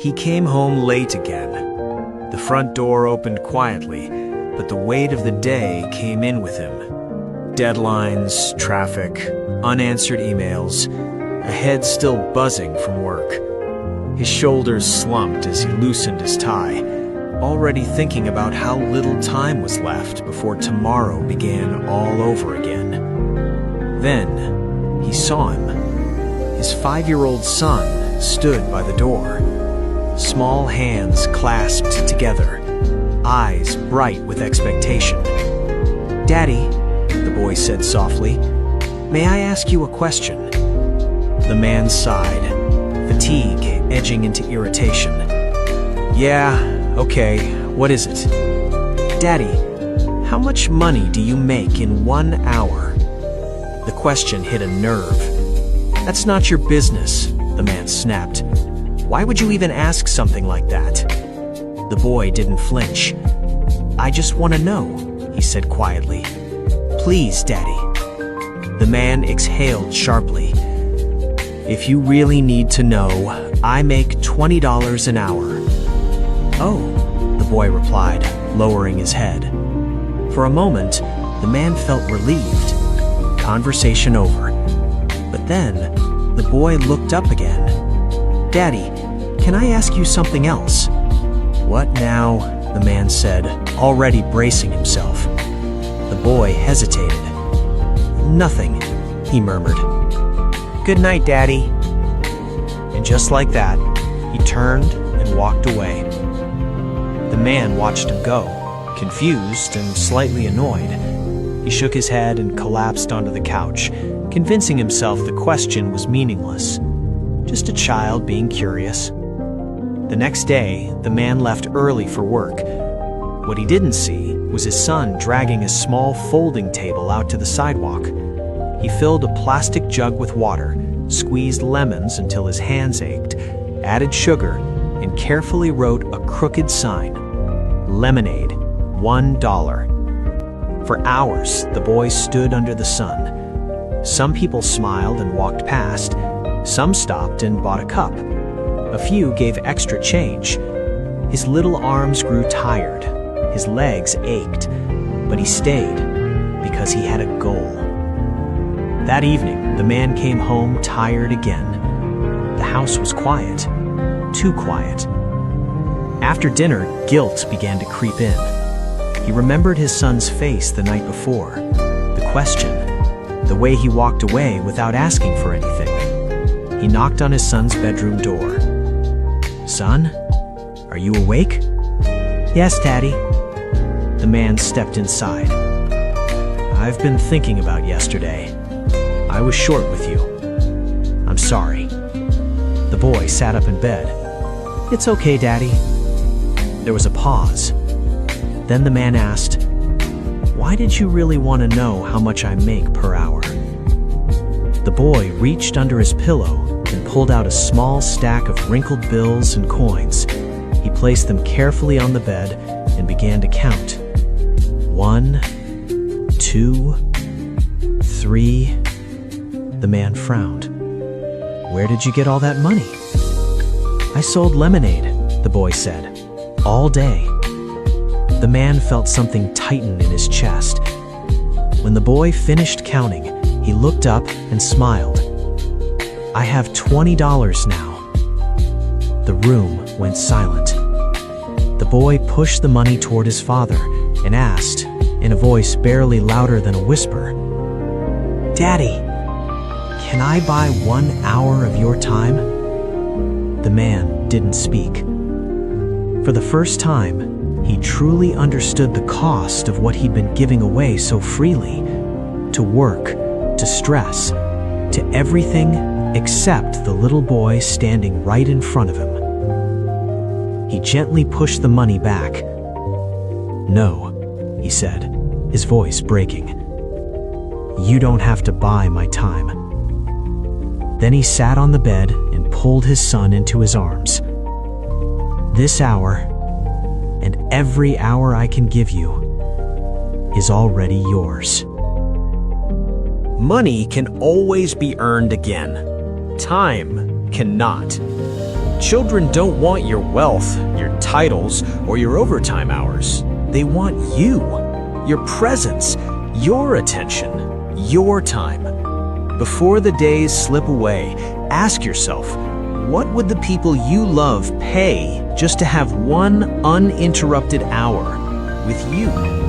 He came home late again. The front door opened quietly, but the weight of the day came in with him. Deadlines, traffic, unanswered emails, a head still buzzing from work. His shoulders slumped as he loosened his tie, already thinking about how little time was left before tomorrow began all over again. Then, he saw him. His 5-year-old son stood by the door. Small hands clasped together, eyes bright with expectation. "Daddy," the boy said softly, "may I ask you a question?" The man sighed, fatigue edging into irritation. "Yeah, okay, what is it?" "Daddy, how much money do you make in 1 hour?" The question hit a nerve. "That's not your business," the man snapped. "Why would you even ask something like that?" The boy didn't flinch. "I just want to know," he said quietly. "Please, Daddy." The man exhaled sharply. "If you really need to know, I make $20 an hour." "Oh," the boy replied, lowering his head. For a moment, the man felt relieved. Conversation over. But then, the boy looked up again. "Daddy, can I ask you something else?" "What now?" the man said, already bracing himself. The boy hesitated. "Nothing," he murmured. "Good night, Daddy." And just like that, he turned and walked away. The man watched him go, confused and slightly annoyed. He shook his head and collapsed onto the couch, convincing himself the question was meaningless. Just a child being curious. The next day, the man left early for work. What he didn't see was his son dragging a small folding table out to the sidewalk. He filled a plastic jug with water, squeezed lemons until his hands ached, added sugar, and carefully wrote a crooked sign. Lemonade, $1. For hours, the boy stood under the sun. Some people smiled and walked past. Some stopped and bought a cup. A few gave extra change. His little arms grew tired. His legs ached. But he stayed because he had a goal. That evening, the man came home tired again. The house was quiet. Too quiet. After dinner, guilt began to creep in. He remembered his son's face the night before. The question. The way he walked away without asking for anything. He knocked on his son's bedroom door. "Son, are you awake?" "Yes, Daddy." The man stepped inside. "I've been thinking about yesterday. I was short with you. I'm sorry." The boy sat up in bed. "It's okay, Daddy." There was a pause. Then the man asked, "Why did you really want to know how much I make per hour?" The boy reached under his pillow and pulled out a small stack of wrinkled bills and coins. He placed them carefully on the bed and began to count. 1, 2, 3. The man frowned. "Where did you get all that money?" "I sold lemonade," the boy said. "All day." The man felt something tighten in his chest. When the boy finished counting, he looked up and smiled. "I have $20 now." The room went silent. The boy pushed the money toward his father and asked, in a voice barely louder than a whisper, "Daddy, can I buy 1 hour of your time?" The man didn't speak. For the first time, he truly understood the cost of what he'd been giving away so freely. To work, to stress, to everything except the little boy standing right in front of him. He gently pushed the money back. "No," he said, his voice breaking. "You don't have to buy my time." Then he sat on the bed and pulled his son into his arms. "This hour, and every hour I can give you, is already yours." Money can always be earned again. Time cannot. Children don't want your wealth, your titles, or your overtime hours. They want you, your presence, your attention, your time. Before the days slip away, ask yourself, what would the people you love pay just to have one uninterrupted hour with you?